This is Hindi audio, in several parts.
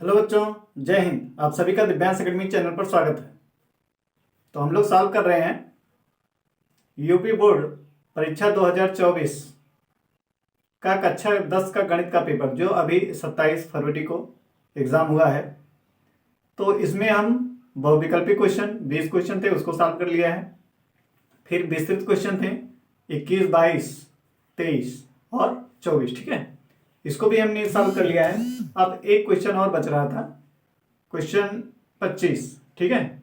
हेलो बच्चों, जय हिंद। आप सभी का दिव्यांश एकेडमी चैनल पर स्वागत है। तो हम लोग सॉल्व कर रहे हैं यूपी बोर्ड परीक्षा 2024 का कक्षा 10 का गणित का पेपर, जो अभी 27 फरवरी को एग्जाम हुआ है। तो इसमें हम बहुविकल्पी क्वेश्चन 20 क्वेश्चन थे, उसको सॉल्व कर लिया है। फिर विस्तृत क्वेश्चन थे 21, 22, 23 और 24। ठीक है, इसको भी हमने सॉल्व कर लिया है। अब एक क्वेश्चन और बच रहा था, क्वेश्चन 25। ठीक है,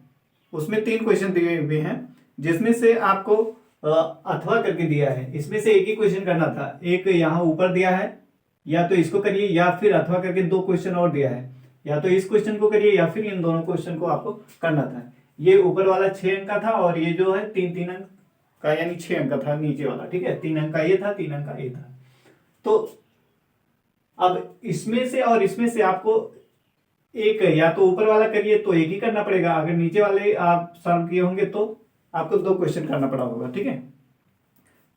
उसमें 3 क्वेश्चन दिए हुए हैं, जिसमें से आपको अथवा करके दिया है। इसमें से एक ही क्वेश्चन करना था। एक यहाँ ऊपर दिया है, या तो इसको करिए, या फिर अथवा करके 2 क्वेश्चन और दिया है। या तो इस क्वेश्चन को करिए, या फिर इन दोनों क्वेश्चन को आपको करना था। ये ऊपर वाला 6 अंक का था, और ये जो है 3-3 अंक का, यानी 6 अंक का था नीचे वाला। ठीक है, 3 अंक का ये था, 3 अंक का ये था। तो अब इसमें से और इसमें से आपको एक, या तो ऊपर वाला करिए तो एक ही करना पड़ेगा, अगर नीचे वाले आप सॉल्व किए होंगे तो आपको 2 क्वेश्चन करना पड़ा होगा। ठीक है,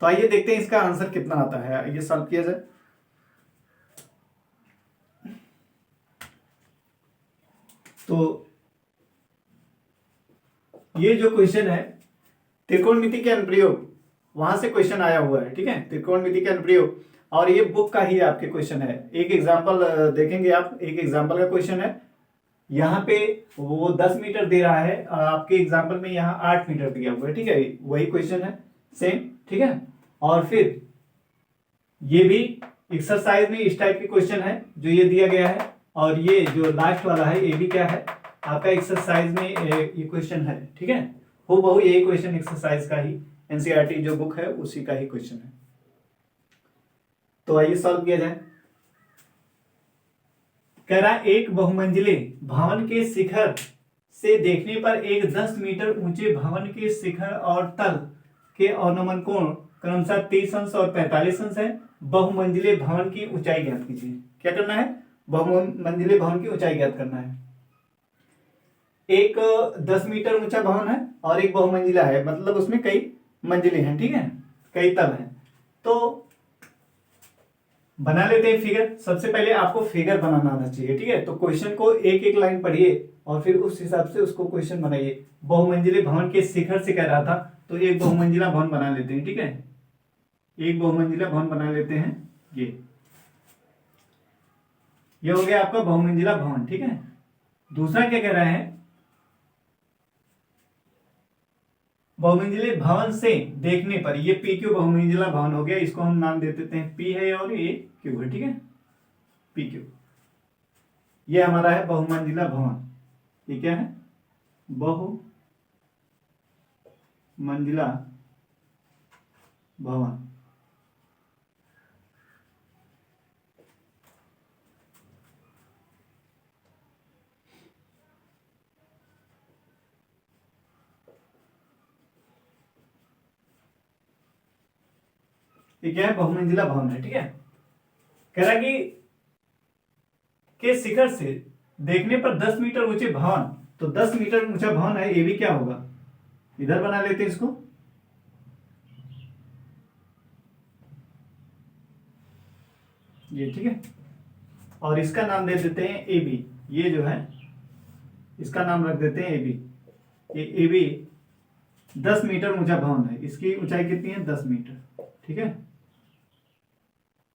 तो आइए देखते हैं इसका आंसर कितना आता है। आइए सॉल्व किया जाए। तो ये जो क्वेश्चन है त्रिकोणमिति के अनुप्रयोग, वहां से क्वेश्चन आया हुआ है। ठीक है, त्रिकोणमिति के अनुप्रयोग, और ये बुक का ही आपके क्वेश्चन है। एक एग्जाम्पल देखेंगे आप, एक एग्जाम्पल का क्वेश्चन है। यहाँ पे वो 10 मीटर दे रहा है, आपके एग्जाम्पल में यहाँ 8 मीटर दिया हुआ है। ठीक है, वही क्वेश्चन है, सेम। ठीक है, और फिर ये भी एक्सरसाइज में इस टाइप के क्वेश्चन है जो ये दिया गया है। और ये जो लास्ट वाला है, ये भी क्या है, आपका एक्सरसाइज में ये क्वेश्चन है। ठीक है, हो बहु यही क्वेश्चन एक्सरसाइज का ही, एनसीईआरटी जो बुक है उसी का ही क्वेश्चन है। तो आइए सॉल्व किया जाए। कह रहा एक बहुमंजिले भवन के शिखर से देखने पर एक 10 मीटर ऊंचे भवन के शिखर और तल के अवनमन कोण क्रमशः 30 अंश और 45 अंश है। बहुमंजिले भवन की ऊंचाई ज्ञात कीजिए। क्या करना है? बहुमंजिले भवन की ऊंचाई ज्ञात करना है। एक 10 मीटर ऊंचा भवन है और एक बहुमंजिला है, मतलब उसमें कई मंजिले हैं। ठीक है, कई तल हैं। तो बना लेते हैं फिगर। सबसे पहले आपको फिगर बनाना आना चाहिए। ठीक है, तो क्वेश्चन को एक एक लाइन पढ़िए और फिर उस हिसाब से उसको क्वेश्चन बनाइए। बहुमंजिले भवन के शिखर से कह रहा था, तो एक बहुमंजिला भवन बना लेते हैं। ठीक है, एक बहुमंजिला भवन बना लेते हैं। ये हो गया आपका बहुमंजिला भवन। ठीक है, दूसरा क्या कह रहा है, बहुमंजिले भवन से देखने पर, ये पी क्यू बहुमंजिला भवन हो गया, इसको हम नाम दे देते हैं पी है और ये क्यू है। ठीक है, पी क्यू, ये हमारा है बहुमंजिला भवन। ये क्या है? बहुमंजिला भवन। ये क्या है? बहुमंजिला भवन है। ठीक है, कह रहा कि के शिखर से देखने पर 10 मीटर ऊंचे भवन, तो 10 मीटर ऊंचा भवन है, ये भी क्या होगा, इधर बना लेते हैं इसको। ये ठीक है, और इसका नाम दे देते हैं ए बी। ये जो है इसका नाम रख देते हैं ए बी। ये ए बी 10 मीटर ऊंचा भवन है, इसकी ऊंचाई कितनी है? 10 मीटर। ठीक है,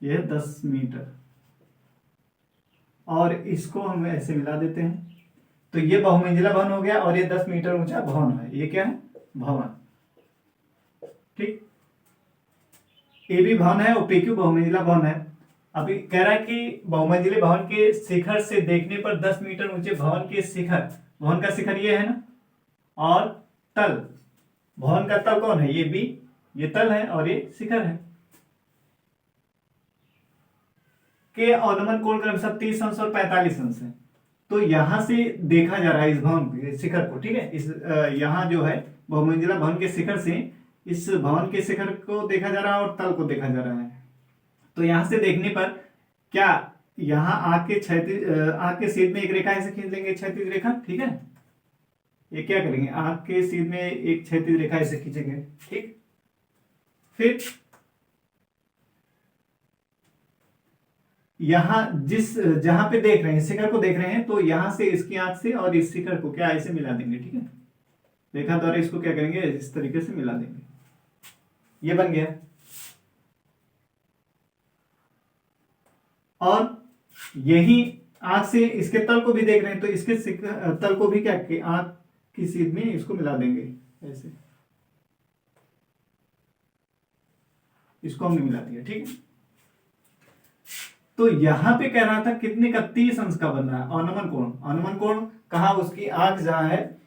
ये 10 मीटर, और इसको हम ऐसे मिला देते हैं। तो ये बहुमंजिला भवन हो गया, और ये 10 मीटर ऊंचा भवन है। ये क्या है? भवन। ठीक, ए भी भवन है और पीक्यू बहुमंजिला भवन है। अभी कह रहा है कि बहुमंजिले भवन के शिखर से देखने पर 10 मीटर ऊंचे भवन के शिखर, भवन का शिखर ये है ना, और तल, भवन का तल कौन है? ये बी, ये तल है और ये शिखर है, के अवनमन कोण क्रमशः 30 अंश और 45 अंश है। तो यहां से देखा जा रहा है इस भवन शिखर को। ठीक है, इस यहां जो है बहुमंजिला भवन के शिखर से इस भवन के शिखर को देखा जा रहा है और तल को देखा जा रहा है। तो यहां से देखने पर क्या, यहां आंख के क्षैतिज, आंख के सीध में एक रेखा ऐसे खींच लेंगे, क्षैतिज रेखा। ठीक है, ये क्या करेंगे, आंख के सीध में एक क्षैतिज रेखा ऐसे खींचेंगे। ठीक, फिर यहाँ जहां पे देख रहे हैं, शिखर को देख रहे हैं, तो यहां से इसकी आंख से और इस शिखर को क्या ऐसे मिला देंगे, ठीक है। रेखा द्वारा इसको क्या करेंगे, इस तरीके से मिला देंगे। ये बन गया। और यही आंख से इसके तल को भी देख रहे हैं, तो इसके तल को भी क्या आंख की सीध में इसको मिला देंगे ऐसे। इसको हमने मिला दिया, ठीक है। तो यहां पे कह रहा था कितने का, 30 अंश का बन रहा है अनुमान कोण। अनुमान कोण कहा, उसकी आंख जहां है,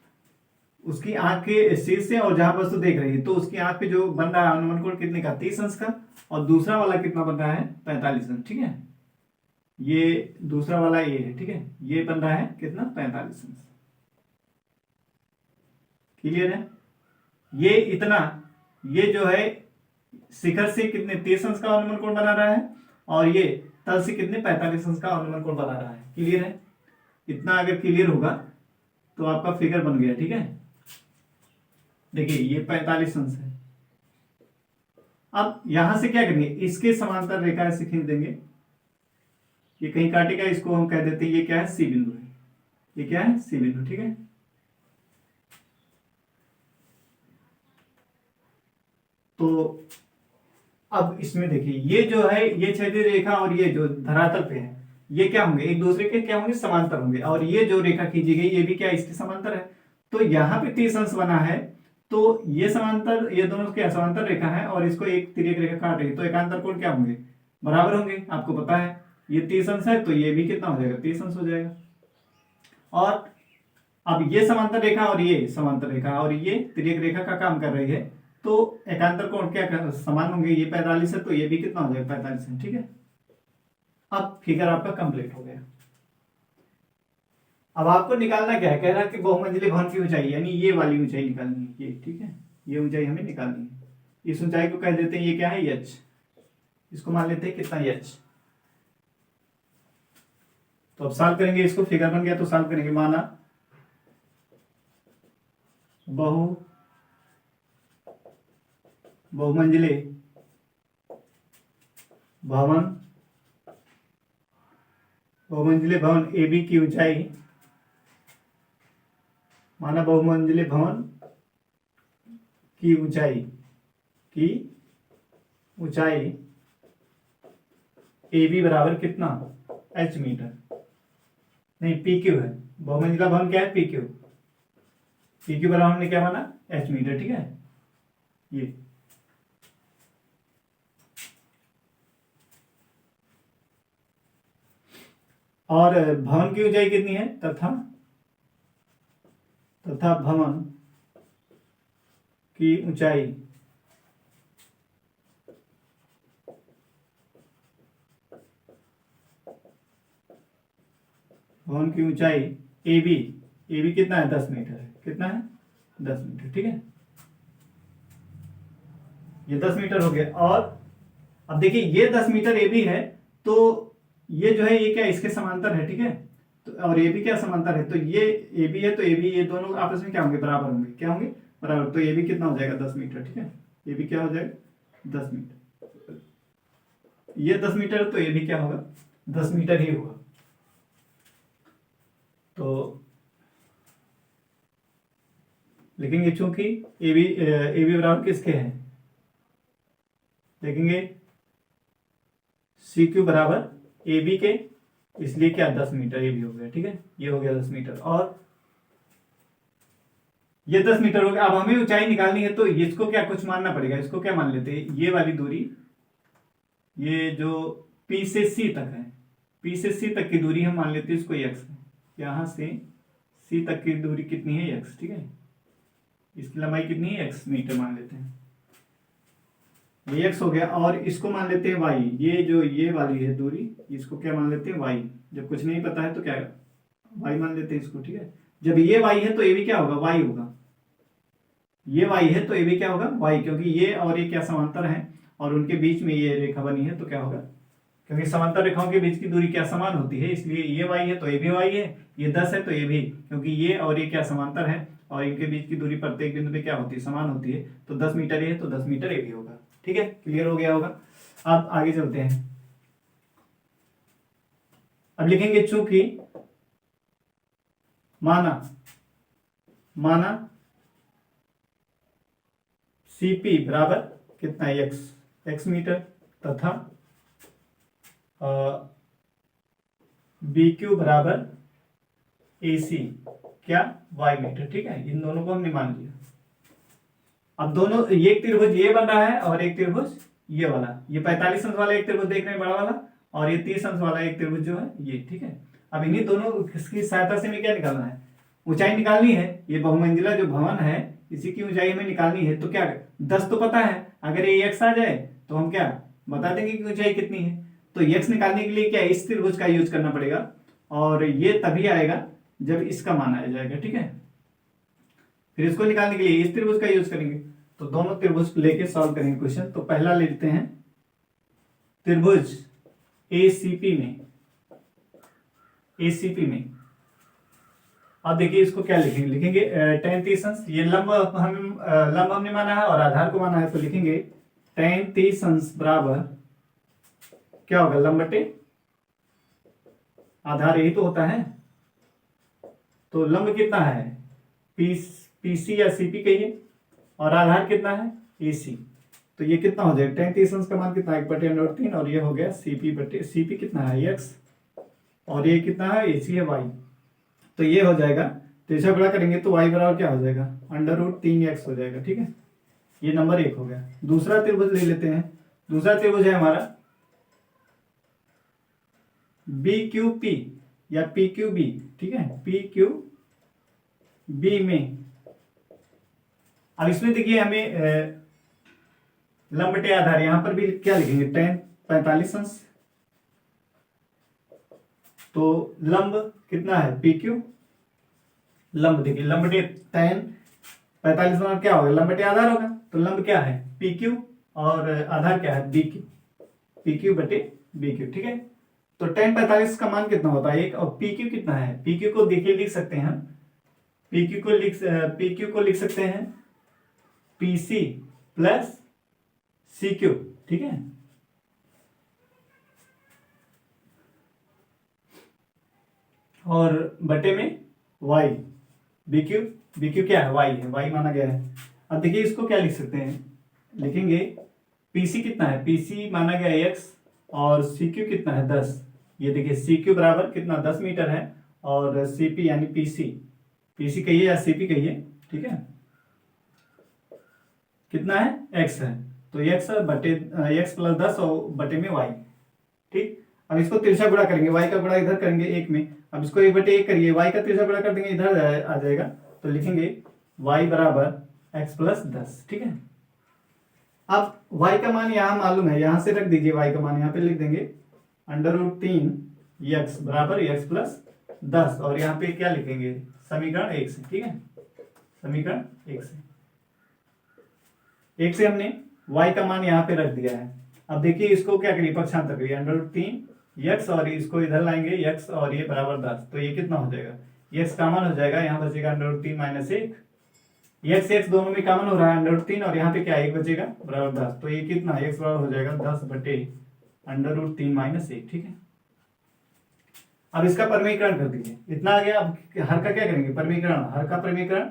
उसकी आंख के शीर्ष से और जहां वस्तु देख रही है, तो उसकी आंख पे जो बन रहा है अनुमान कोण कितने का, 30 अंश का। और दूसरा वाला कितना बन रहा है, 45 अंश, ठीक है। ये दूसरा वाला ये है, ठीक है। ये बन रहा है कितना, 45 अंश। क्लियर है। ये इतना, ये जो है शिखर से कितने 30 अंश का अनुमान कोण बना रहा है, और ये तल से कितने 45 अंश का अनुमान कोण बना रहा है। क्लियर है। इतना अगर क्लियर होगा तो आपका फिगर बन गया, ठीक है। देखिए ये 45 अंश है। अब यहां से क्या करेंगे, इसके समांतर रेखा ऐसे खींच देंगे। ये कहीं काटेगा, इसको हम कह देते हैं ये क्या है, सी बिंदु है। ये क्या है, सी बिंदु, ठीक है। तो अब इसमें देखिए, ये जो है ये क्षैतिज रेखा और ये जो धरातल पे है, ये क्या होंगे, एक दूसरे के क्या होंगे, समांतर होंगे। और ये जो रेखा खींची गई ये भी क्या इसके समांतर है। तो यहाँ पे 30 अंश बना है, तो ये समांतर, ये दोनों क्या समांतर रेखा है, और इसको एक तिर्यक रेखा काट रही है, तो एकांतर कोण क्या होंगे, बराबर होंगे। आपको पता है ये 30 अंश है, तो ये भी कितना हो जाएगा, 30 अंश हो जाएगा। और अब ये समांतर रेखा और ये समांतर रेखा और ये तिर्यक रेखा का काम कर रही है, तो एकांतर कोण क्या समान होंगे। ये 45 है, तो ये भी कितना हो जाएगा, 45 है, ठीक है। अब फिगर आपका कंप्लीट हो गया। अब आपको निकालना क्या है, कह रहा है कि बहुमंजिले भवन की ऊंचाई, यानी ये वाली ऊंचाई निकालनी है, ये, ठीक है। ये ऊंचाई हमें निकालनी है। इस ऊंचाई को कह देते हैं, ये क्या है, एच। इसको मान लेते हैं कितना, एच। तो अब सॉल्व करेंगे, इसको फिगर बन गया तो सॉल्व करेंगे। माना बहुमंजिले भवन, बहुमंजिले भवन ए बी की ऊंचाई, माना बहुमंजिले भवन की ऊंचाई ए बी बराबर कितना, एच मीटर, नहीं पी क्यू है। बहुमंजिला भवन क्या है, पी क्यू। पी क्यू बराबर हमने क्या माना, एच मीटर, ठीक है। ये और भवन की ऊंचाई कितनी है, तथा भवन की ऊंचाई ए बी कितना है, 10 मीटर है। कितना है, 10 मीटर, ठीक है। ये 10 मीटर हो गया। और अब देखिए ये 10 मीटर ए बी है, तो ये जो है ये क्या इसके समांतर है, ठीक है। तो और ये भी क्या समांतर है, तो ये ए बी है, तो ए बी ये दोनों आपस में क्या होंगे, बराबर होंगे। क्या होंगे, बराबर। तो ये भी कितना हो जाएगा, 10 मीटर, ठीक है। ये भी क्या हो जाएगा, 10 मीटर। ये 10 मीटर, तो ये भी क्या होगा, 10 मीटर ही होगा। तो लेकिन ये चूंकि ए बी बराबर किसके हैं, देखेंगे सी क्यू बराबर ए बी के, इसलिए क्या 10 मीटर ये भी हो गया, ठीक है। ये हो गया 10 मीटर और ये 10 मीटर हो गया। अब हमें ऊंचाई निकालनी है, तो इसको क्या कुछ मानना पड़ेगा। इसको क्या मान लेते हैं, ये वाली दूरी, ये जो P से C तक है, P से C तक की दूरी हम मान लेते हैं इसको x है। यहां से C तक की दूरी कितनी है, x, ठीक है। इसकी लंबाई कितनी है, x मीटर मान लेते हैं। ये x हो गया। और इसको मान लेते हैं y, ये जो ये वाली है दूरी, इसको क्या मान लेते हैं, y। जब कुछ नहीं पता है तो क्या y मान लेते हैं इसको, ठीक है। जब ये y है तो ये भी क्या होगा, y होगा। ये y है तो ये भी क्या होगा, y, क्योंकि ये और ये क्या समांतर है और उनके बीच में ये रेखा बनी है, तो क्या होगा, क्योंकि समांतर रेखाओं के बीच की दूरी क्या समान होती है, इसलिए ये y है तो ये भी y है। ये 10 है तो ये भी, क्योंकि ये और ये क्या समांतर है और इनके बीच की दूरी प्रत्येक बिंदु पे क्या होती है, समान होती है। तो 10 मीटर ये है तो 10 मीटर ये भी होगा, ठीक है। क्लियर हो गया होगा। अब आगे चलते हैं। अब लिखेंगे चूंकि माना सीपी बराबर कितना एक्स मीटर तथा बी क्यू बराबर AC क्या वाई मीटर। ठीक है, इन दोनों को हमने मान लिया। अब दोनों एक त्रिभुज ये बन रहा है और एक त्रिभुज ये वाला, ये 45 अंश वाला एक त्रिभुज देख रहे हैं बड़ा वाला, और ये 30 अंश वाला एक त्रिभुज जो है ये। ठीक है, अब इन्हीं दोनों की सहायता से हमें क्या निकालना है, ऊंचाई निकालनी है। ये बहुमंजिला जो भवन है इसी की ऊंचाई हमें निकालनी है। तो क्या 10 तो पता है, अगर ये x आ जाए तो हम क्या बता देंगे कि ऊंचाई कितनी है। तो x निकालने के लिए क्या इस त्रिभुज का यूज करना पड़ेगा, और ये तभी आएगा जब इसका मान आ जाएगा। ठीक है, फिर इसको निकालने के लिए इस त्रिभुज का यूज करेंगे। तो दोनों त्रिभुज लेके सॉल्व करेंगे क्वेश्चन। तो पहला ले लेते हैं त्रिभुज ACP में। अब देखिए इसको क्या लिखेंगे tan 30 अंश, ये लंब हमने माना है और आधार को माना है। तो लिखेंगे tan 30 अंश बराबर क्या होगा, लंब बटे आधार, यही तो होता है। तो लंब कितना है PC या CP कहिए, और आधार कितना है AC। तो ये कितना हो जाएगा, tan 30 अंश का मान कितना है 1/√3, और ये हो गया CP कितना है x, और ये कितना है AC है y। तो ये हो जाएगा, तिरछा गुणा करेंगे तो y बराबर क्या हो जाएगा, √3x हो जाएगा। ठीक है, ये नंबर 1 हो गया। दूसरा त्रिभुज ले लेते हैं। दूसरा त्रिभुज है हमारा BQP या PQB। ठीक है, PQB में अब इसमें देखिए हमें लंब बटे आधार, यहां पर भी क्या लिखेंगे tan 45 अंश। तो लंब कितना है PQ, लंब देखिए लंब बटे tan 45 मतलब क्या होगा, लंब बटे आधार होगा। तो लंब क्या है PQ और आधार क्या है BQ, PQ बटे BQ। ठीक है, तो tan 45 का मान कितना होता है 1, और PQ कितना है, PQ को देखिए लिख सकते हैं हम, PQ को लिख सकते हैं PC प्लस CQ। ठीक है, और बटे में y, BQ क्या है y है, y माना गया है। अब देखिए इसको क्या लिख सकते हैं, लिखेंगे PC कितना है, PC माना गया है x, और CQ कितना है 10। ये देखिए CQ बराबर कितना 10 मीटर है, और CP यानी PC कहिए या CP कहिए। ठीक है, कितना है x है, तो x बटे x प्लस 10 और बटे में y। ठीक, अब इसको तिरछा गुणा करेंगे, y का गुणा इधर करेंगे 1 में। अब इसको 1/1 करिए, y का तिरछा गुणा कर देंगे इधर आ जाएगा। तो लिखेंगे y बराबर x प्लस 10। ठीक है, अब y का मान यहाँ मालूम है, यहां से रख दीजिए y का मान यहाँ पे लिख देंगे √3x बराबर x प्लस 10, और यहाँ पे क्या लिखेंगे समीकरण 1 से। ठीक है, समीकरण 1 से हमने y का मान यहाँ पे रख दिया है। अब देखिए इसको क्या करिए, पक्षांतर करिए, √3x, और इसको इधर लाएंगे x, और ये बराबर 10। तो ये कितना हो जाएगा, x कॉमन हो जाएगा, यहाँ बचेगा √3 माइनस 1, x दोनों में कॉमन हो रहा है √3, और यहाँ पे क्या 1 बचेगा बराबर 10। तो ये कितना x बराबर हो जाएगा 10 बटे √3 माइनस 1। ठीक है, अब इसका परमीकरण कर दीजिए, इतना आ गया। अब हर का क्या करेंगे परमीकरण, हर का परमीकरण,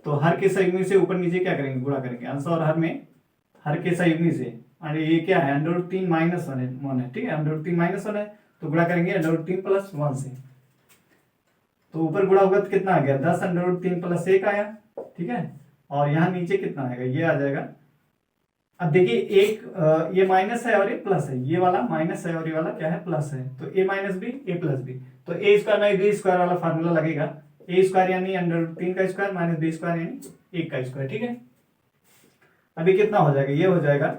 तो हर के संयुग्मी से ऊपर नीचे क्या करेंगे गुणा करेंगे, अंश और हर में हर के संयुग्मी से, और ये क्या है √3 माइनस 1 है। ठीक है, √3 माइनस 1 है, तो गुणा करेंगे √3 प्लस 1 से। तो ऊपर गुणा होगा तो कितना आ गया 10 √3 प्लस 1 आया। ठीक है, और यहाँ नीचे कितना आएगा, ये आ जाएगा। अब देखिए एक ये माइनस है और ये प्लस है, ये वाला माइनस है और ये वाला क्या है प्लस है। तो a minus b a plus b, तो ए स्क्वायर में बी स्क्वायर वाला फार्मूला लगेगा, ए स्क्वायर यानी √3 का स्क्वायर माइनस बी स्क्वायर यानी 1 का स्क्वायर। ठीक है, अभी कितना हो जाएगा, ये हो जाएगा,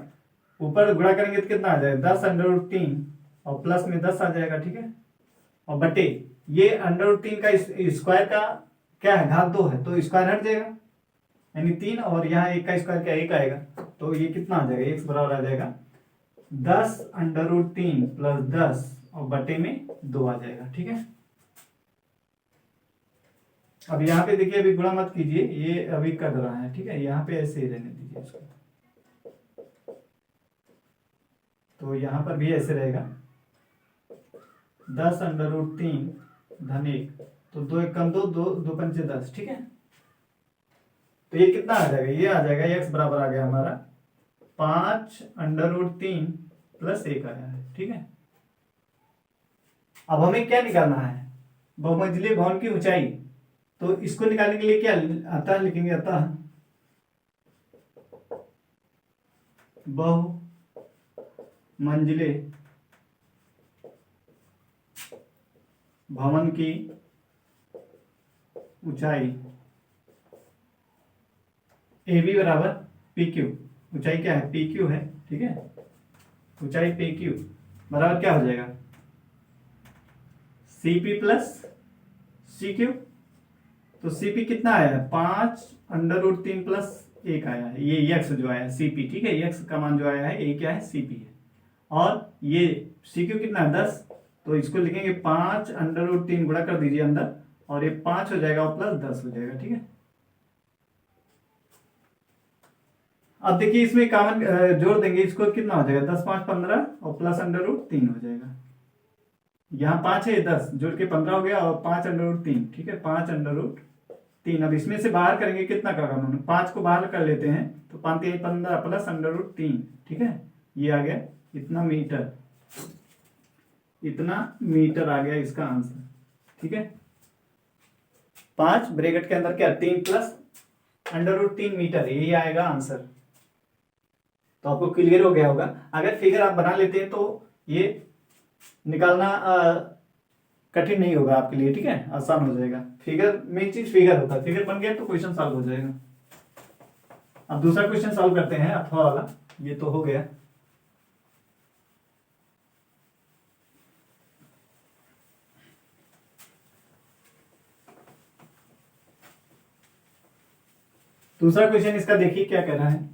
ऊपर गुणा करेंगे तो कितना आ जाएगा 10 √3 और प्लस में 10 आ जाएगा। ठीक है, और बटे ये √3 का स्क्वायर का क्या है घात 2 है, तो स्क्वायर हट जाएगा यानी 3, और यहाँ 1 का स्क्वायर क्या 1 आएगा। तो ये कितना आ जाएगा x बराबर आ जाएगा 10 √3 प्लस 10 और बटे में 2 आ जाएगा। ठीक है, अब यहाँ पे देखिए अभी गुणा मत कीजिए, ये अभी कर रहा है। ठीक है, यहाँ पे ऐसे ही रहने दीजिए इसको, तो यहाँ पर भी ऐसे रहेगा 10√3 धन 1, तो 2 1 कम 2, 2 2 पंचे 10, ठीक है। तो ये कितना आ जाएगा, ये आ जाएगा x बराबर आ गया हमारा 5√3 प्लस 1 आया है, ठीक है। अब हमें क्या निकालना है, बहुमंजिले भवन की ऊंचाई। तो इसको निकालने के लिए क्या आता है, लिखेंगे अतः बहुमंजिले भवन की ऊंचाई ए बी बराबर पी क्यू। ऊंचाई क्या है, पी क्यू है, ठीक है। ऊंचाई पी क्यू बराबर क्या हो जाएगा, c p plus c q. तो सी पी कितना आया है, 5√3 प्लस 1 आया है, ये यक्स जो आया है सी पी, ठीक है। यक्स का मान जो आया है ए क्या है, सी पी है। और ये सी क्यू कितना है, 10। तो इसको लिखेंगे 5√3 गुणा कर दीजिए अंदर, और ये 5 हो जाएगा और प्लस 10 हो जाएगा, ठीक है। अब देखिए इसमें कॉमन जोड़ देंगे, इसको कितना हो जाएगा, 10 5 15 और प्लस √3 हो जाएगा। यहाँ 5 है, 10 जोड़ के 15 हो गया, और 5√3, ठीक है, 5√3। अब इसमें से बाहर करेंगे, कितना का कॉमन, 5 को बाहर कर लेते हैं, तो 5 3 15 प्लस √3, ठीक है। ये आ गया इतना मीटर, इतना मीटर आ गया इसका आंसर, ठीक है। 5 ब्रैकेट के अंदर क्या, 3 प्लस √3 मीटर, यही आएगा आंसर। तो आपको क्लियर हो गया होगा। अगर फिगर आप बना लेते हैं तो ये निकालना कठिन नहीं होगा आपके लिए, ठीक है, आसान हो जाएगा। फिगर, मेन चीज फिगर होता है, फिगर बन गया तो क्वेश्चन सॉल्व हो जाएगा। अब दूसरा क्वेश्चन सॉल्व करते हैं, अथवा वाला। ये तो हो गया। दूसरा क्वेश्चन इसका देखिए क्या कह रहा है।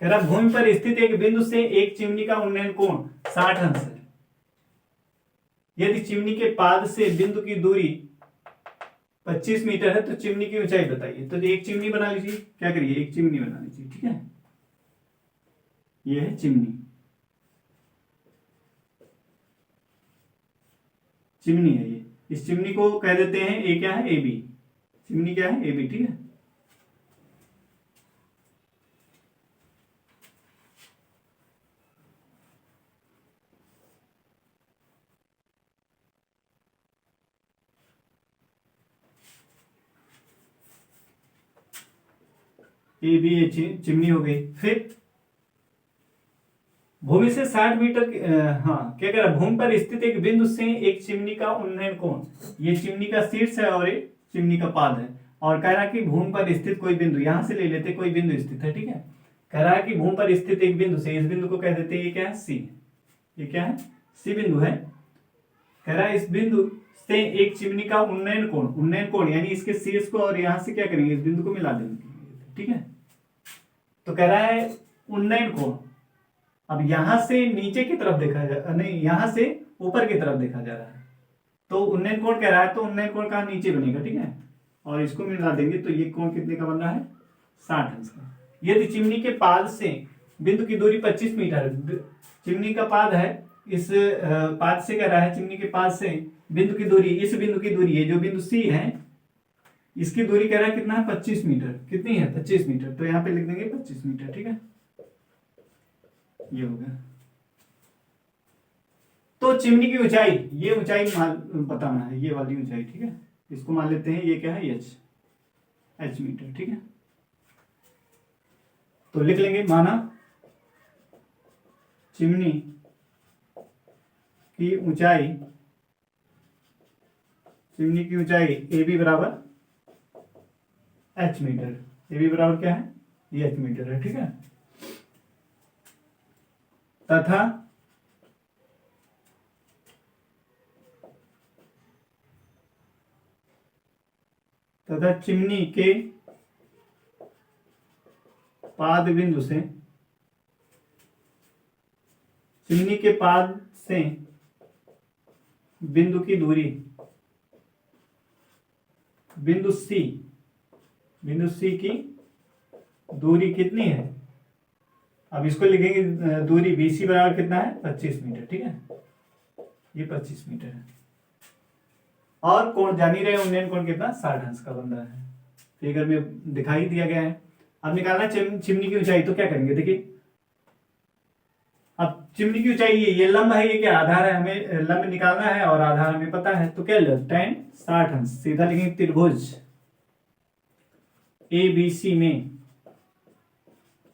कह रहा भूमि पर स्थित एक बिंदु से एक चिमनी का उन्नयन कोण 60 अंश है। यदि चिमनी के पाद से बिंदु की दूरी 25 मीटर है तो चिमनी की ऊंचाई बताइए। तो एक चिमनी बना लीजिए, क्या करिए, एक चिमनी बना लीजिए, ठीक है। ये है चिमनी, चिमनी है ये। इस चिमनी को कह देते हैं ए क्या है, ए बी। चिमनी क्या है, ए बी, ठीक है। ए बी ये चिमनी हो गई। फिर भूमि से 60 मीटर हाँ क्या कह रहा है, भूमि पर स्थित एक बिंदु से एक चिमनी का उन्नयन कोण। ये चिमनी का शीर्ष है और ये चिमनी का पाद है। और कह रहा है कि भूमि पर स्थित कोई बिंदु, यहां से ले लेते कोई बिंदु स्थित है, ठीक है। कह रहा है कि भूमि पर स्थित एक बिंदु से, इस बिंदु को कह देते हैं ये क्या है, सी। ये क्या है, सी बिंदु है। कह रहा है इस बिंदु से एक चिमनी का उन्नयन कोण, उन्नयन कोण यानी इसके शीर्ष को और यहां से क्या करेंगे, इस बिंदु को मिला देंगे, ठीक है। तो कह रहा है उन्नयन कोण, अब यहां से नीचे की तरफ देखा जा, नहीं यहां से ऊपर की तरफ देखा जा रहा है। तो उन्नयन कोण कह रहा है, तो उन्नयन कोण कहां, नीचे बनेगा, ठीक है। और इसको मिला देंगे तो ये कोण कितने का बन रहा है, 60 अंश का। यदि चिमनी के पाद से बिंदु की दूरी 25 मीटर, चिमनी का पाद है, इस पाद से कह रहा है चिमनी के पाद से बिंदु की दूरी, इस बिंदु की दूरी है जो बिंदु सी है, इसकी दूरी कह रहा है कितना है, 25 मीटर। कितनी है, 25 मीटर। तो यहाँ पे लिख देंगे 25 मीटर, ठीक है। ये हो गया। तो चिमनी की ऊंचाई, ये ऊंचाई बताना है, ये वाली ऊंचाई, ठीक है। इसको मान लेते हैं ये क्या है, एच मीटर, ठीक है। तो लिख लेंगे, माना चिमनी की ऊंचाई, चिमनी की ऊंचाई ए बी बराबर एच मीटर। ए बी बराबर क्या है, ये एच मीटर है, ठीक है। तथा चिमनी के पाद बिंदु से, चिमनी के पाद से बिंदु की दूरी, बिंदु सी की दूरी कितनी है। अब इसको लिखेंगे दूरी BC बराबर कितना है, 25 मीटर, ठीक है। ये 25 मीटर है। और कोण जान ही रहे, उन्नयन कोण कितना 60 अंश का बन रहा है, फिगर में दिखाई दिया गया है। अब निकालना चिमनी की ऊंचाई, तो क्या करेंगे देखिए, अब चिमनी की ऊंचाई ये लंब है, ये क्या आधार है, हमें लंब निकालना है और आधार हमें पता है, तो क्या tan 60 अंश, सीधा लिखेंगे त्रिभुज ABC में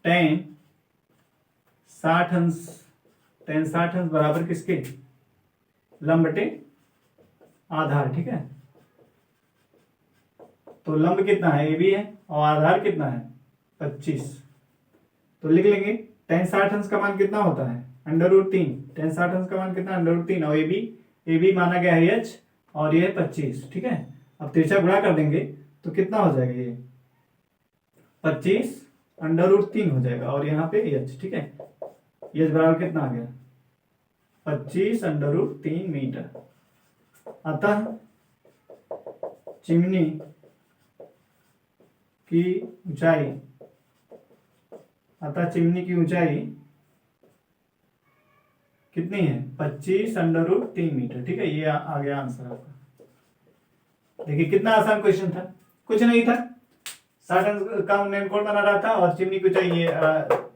tan 60 अंश, tan 60 अंश बराबर किसके, लंब बटे आधार, ठीक है। तो लंब कितना है AB है और आधार कितना है 25, तो लिख लेंगे tan 60 अंश का मान कितना होता है √3, tan 60 अंश का मान कितना √3, और AB माना गया है H और ये 25, ठीक है। अब तिरछा गुणा कर देंगे तो कितना हो जाएगा, ये 25 √3 हो जाएगा, और यहाँ पे H, ठीक है। H बराबर कितना आ गया 25 √3 मीटर। अतः चिमनी की ऊंचाई, कितनी है 25 √3 मीटर, ठीक है। ये आ गया आंसर आपका। देखिए कितना आसान क्वेश्चन था, कुछ नहीं था, 60 अंश का उन्नयन कोण बना रहा था और चिमनी की ऊंचाई ये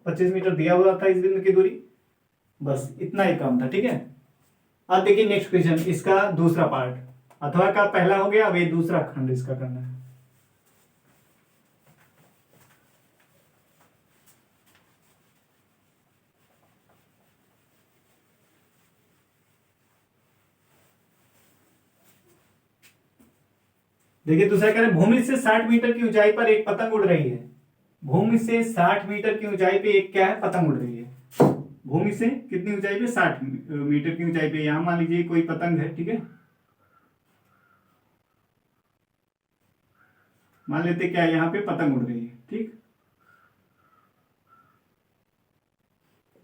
25 मीटर दिया हुआ था इस बिंदु की दूरी, बस इतना ही काम था, ठीक है। अब देखिए नेक्स्ट क्वेश्चन, इसका दूसरा पार्ट, अथवा का पहला हो गया, अब ये दूसरा खंड इसका करना है। देखिए दूसरा कह रहे हैं, भूमि से 60 मीटर की ऊंचाई पर एक पतंग उड़ रही है। भूमि से 60 मीटर की ऊंचाई पे एक क्या है, पतंग उड़ रही है। भूमि से कितनी ऊंचाई पे, 60 मीटर की ऊंचाई पे, यहां मान लीजिए कोई पतंग है, ठीक है। मान लेते क्या यहाँ पे पतंग उड़ रही है, ठीक,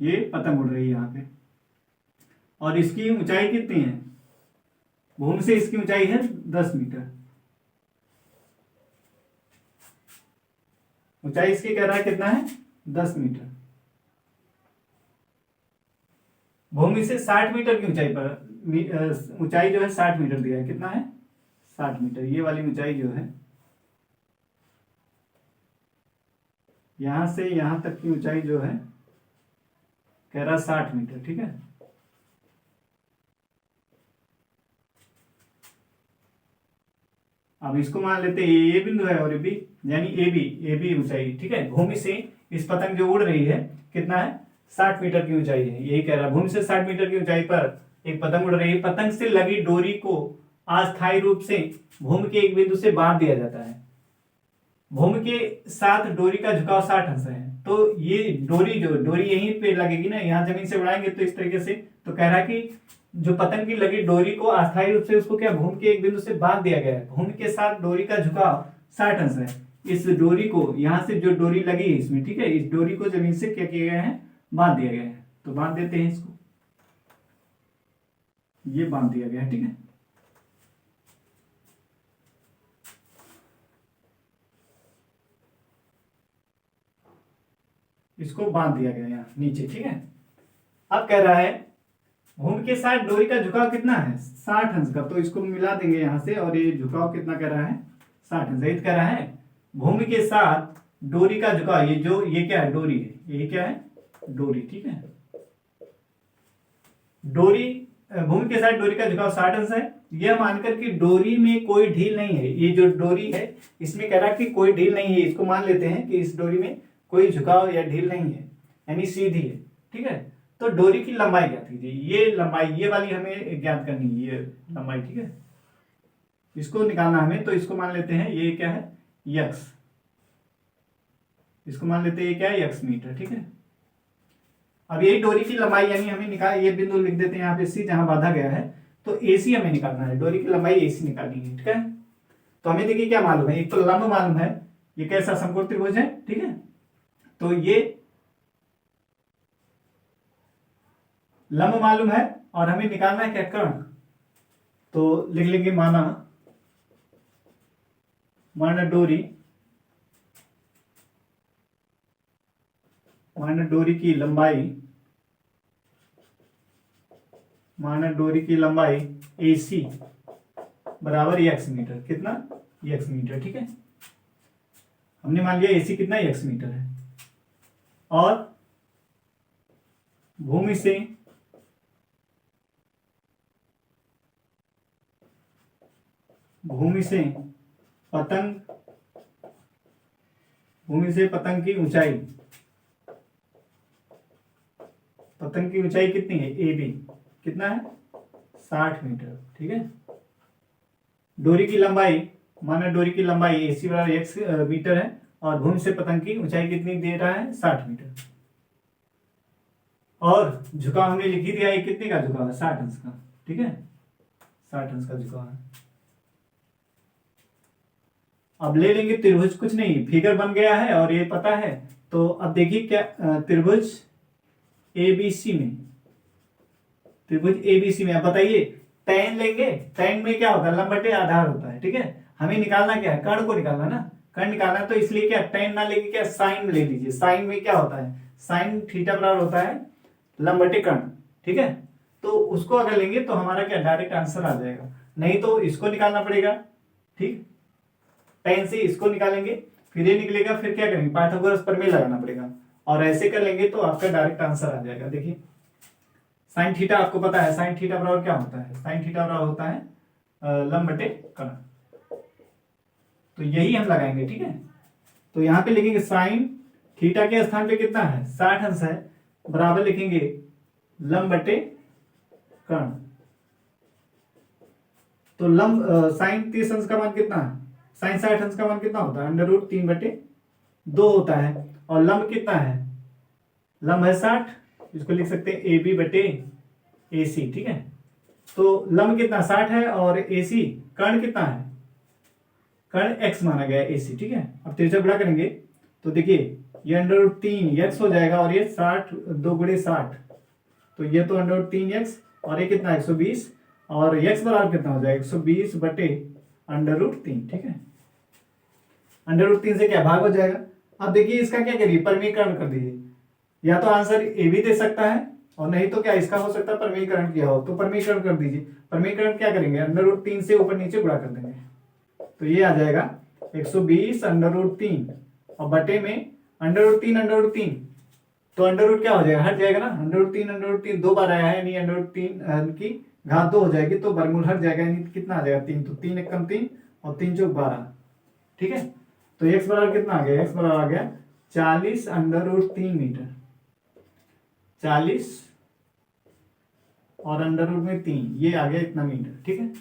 ये पतंग उड़ रही है यहाँ पे, और इसकी ऊंचाई कितनी है, भूमि से इसकी ऊंचाई है 10 मीटर। ऊंचाई इसकी कह रहा है कितना है 10 मीटर। भूमि से 60 मीटर की ऊंचाई पर ऊंचाई जो है 60 मीटर दिया है, कितना है 60 मीटर, ये वाली ऊंचाई जो है यहां से यहां तक की ऊंचाई जो है कह रहा 60 मीटर, ठीक है। अब इसको मान लेते हैं ये बिंदु है और ये बी, यानी ए बी ऊंचाई, ठीक है। भूमि से इस पतंग जो उड़ रही है कितना है 60 मीटर की ऊंचाई है, यही कह रहा है। भूमि से 60 मीटर की ऊंचाई पर एक पतंग उड़ रही है, पतंग से लगी डोरी को अस्थायी रूप से भूमि के एक बिंदु से बांध दिया जाता है। भूमि के साथ डोरी का झुकाव 60 अंश है, तो ये डोरी यहीं पे लगेगी ना, यहाँ जमीन से उड़ाएंगे तो इस तरीके से, तो कह रहा है कि जो पतंग की लगी डोरी को अस्थायी रूप से उसको क्या भूमि के एक बिंदु से बांध दिया गया है। भूमि के साथ डोरी का झुकाव 60 अंश है, इस डोरी को यहां से जो डोरी लगी है इसमें, ठीक है, इस डोरी को जमीन से क्या किया गया है, बांध दिया गया है। तो बांध देते हैं इसको, ये बांध दिया गया है, ठीक है। इसको बांध दिया गया यहाँ नीचे, ठीक है। अब कह रहा है भूमि के साथ डोरी का झुकाव कितना है 60 अंश का, तो इसको मिला देंगे यहां से, और ये झुकाव कितना कह रहा है 60 अंश। यही कह रहा है भूमि के साथ डोरी का झुकाव, ये क्या है डोरी है, ये क्या है डोरी, ठीक है। डोरी, भूमि के साथ डोरी का झुकाव 60 अंश है, यह मानकर कि डोरी में कोई ढील नहीं है। ये जो डोरी है इसमें कह रहा है कि कोई ढील नहीं है, इसको मान लेते हैं कि इस डोरी में कोई झुकाव या ढील नहीं है, यानी सीधी है, ठीक है। तो डोरी की लंबाई ज्ञात कीजिए, ये लंबाई ये वाली हमें ज्ञात करनी है, ये लंबाई, ठीक है, इसको निकालना हमें। तो इसको मान लेते हैं ये क्या है यक्स, इसको मान लेते हैं ये क्या है यक्स मीटर, ठीक है। अब यही डोरी की लंबाई यानी हमें निकाल, ये बिंदु लिख देते हैं यहाँ पे सी, जहां बांधा गया है, तो AC हमें निकालना है, डोरी की लंबाई AC निकालनी है, ठीक है। तो हमें देखिए क्या मालूम है, एक तो लंब मालूम है, ये कैसा समकोण त्रिभुज है, ठीक है। तो ये लंब मालूम है और हमें निकालना है क्या कर्ण, तो लिख लेंगे माना डोरी की लंबाई माना डोरी की लंबाई AC बराबर x मीटर। कितना? x metre. ठीक है, हमने मान लिया AC कितना? x मीटर है। और भूमि से पतंग की ऊंचाई, कितनी है? AB कितना है? 60 मीटर। ठीक है, डोरी की लंबाई, माना डोरी की लंबाई AC बराबर x मीटर है और भूमि से पतंग की ऊंचाई कितनी दे रहा है? 60 मीटर। और झुकाव हमने लिख ही दिया है, कितने का झुकाव है? 60 अंश का। ठीक है, 60 अंश का झुकाव है। अब ले लेंगे त्रिभुज, कुछ नहीं, फिगर बन गया है और ये पता है। तो अब देखिए क्या, त्रिभुज ABC में अब बताइए, tan लेंगे। tan में क्या होता है? लंब बटे आधार होता है। ठीक है, हमें निकालना क्या है? कर्ण को निकालना ना, कर्ण निकालना है। तो इसलिए क्या, tan ना लेके क्या साइन ले लीजिए। साइन में क्या होता है? साइन थीटा बराबर होता है लंब बटे कर्ण। ठीक है, तो उसको अगर लेंगे तो हमारा क्या डायरेक्ट आंसर आ जाएगा, नहीं तो इसको निकालना पड़ेगा। ठीक, tan से इसको निकालेंगे, फिर ये निकलेगा, फिर क्या करेंगे? पाइथागोरस प्रमेय लगाना पड़ेगा। और ऐसे कर लेंगे तो आपका डायरेक्ट आंसर आ जाएगा। देखिए साइन थीटा आपको पता है, साइन थीटा बराबर क्या होता है? साइन थीटा बराबर होता है लंब बटे कर्ण। तो यही हम लगाएंगे। ठीक है, तो यहां पे लिखेंगे साइन थीटा के स्थान पे कितना है? 60 अंश है, बराबर लिखेंगे लंब बटे कर्ण। तो लंब साइन 30 अंश का मान कितना है? साइन 60 अंश का मान कितना होता है? √3/2 होता है। और लंब कितना है? लंब है 60, इसको लिख सकते हैं AB बटे AC। ठीक है, तो लंब कितना? 60 है और AC कर्ण कितना है? कर्ण x माना गया है AC। ठीक है, अब तिरछा गुणा करेंगे तो देखिए ये √3x हो जाएगा और ये 60 2 गुणे 60, तो ये तो √3x और ये कितना? 120 और x बराबर कितना हो जाएगा? 120 बटे √3। ठीक है, √3 से क्या भाग हो जाएगा। अब देखिए इसका क्या करिए, परमीकरण कर दीजिए। या तो आंसर ए भी दे सकता है और नहीं तो क्या इसका हो सकता है परमीकरण किया हो, तो परमीकरण कर दीजिए। परमीकरण क्या करेंगे? √3 से ऊपर नीचे गुणा कर देंगे, तो ये आ जाएगा 120 √3 और बटे में √3 तो अंडर क्या हो जाएगा? हट जाएगा ना। √3 दो बार आया है, यानी √3 की घात 2 हो जाएगी, तो वर्गमूल हट जाएगा, यानी कितना आ जाएगा? 3। तो 3 एकम 3 और 3 चौक 12। ठीक है, तो x बराबर कितना आ गया? x बराबर आ गया 40 √3 मीटर। 40 और √3 ये आ गया इतना मीटर। ठीक है,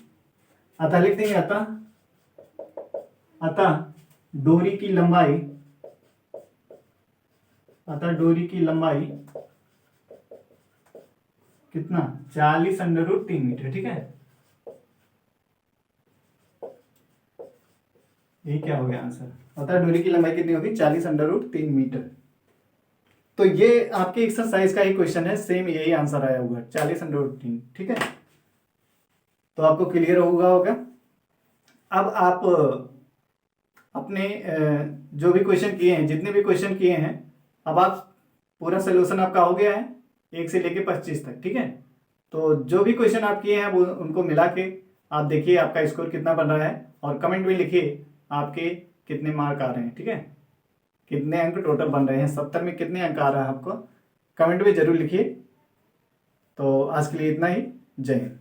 अतः लिख देंगे अतः डोरी की लंबाई कितना? 40 √3 मीटर। ठीक है, यही क्या हो गया आंसर। अतः डोरी की लंबाई कितनी होगी? 40 √3 मीटर। तो ये आपके एक्सरसाइज का ही क्वेश्चन है, सेम यही आंसर आया होगा 40 √3। ठीक है, तो आपको क्लियर होगा। अब आप अपने जो भी क्वेश्चन किए हैं, जितने भी क्वेश्चन किए हैं, अब आप पूरा सोल्यूशन आपका हो गया है 1 से लेके 25 तक। ठीक है, तो जो भी क्वेश्चन आप किए हैं वो उनको मिला के आप देखिए आपका स्कोर कितना बन रहा है और कमेंट में लिखिए आपके कितने मार्क आ रहे हैं। ठीक है, कितने अंक टोटल बन रहे हैं, 70 में कितने अंक आ रहा है आपको, कमेंट में जरूर लिखिए। तो आज के लिए इतना ही, जय हिंद।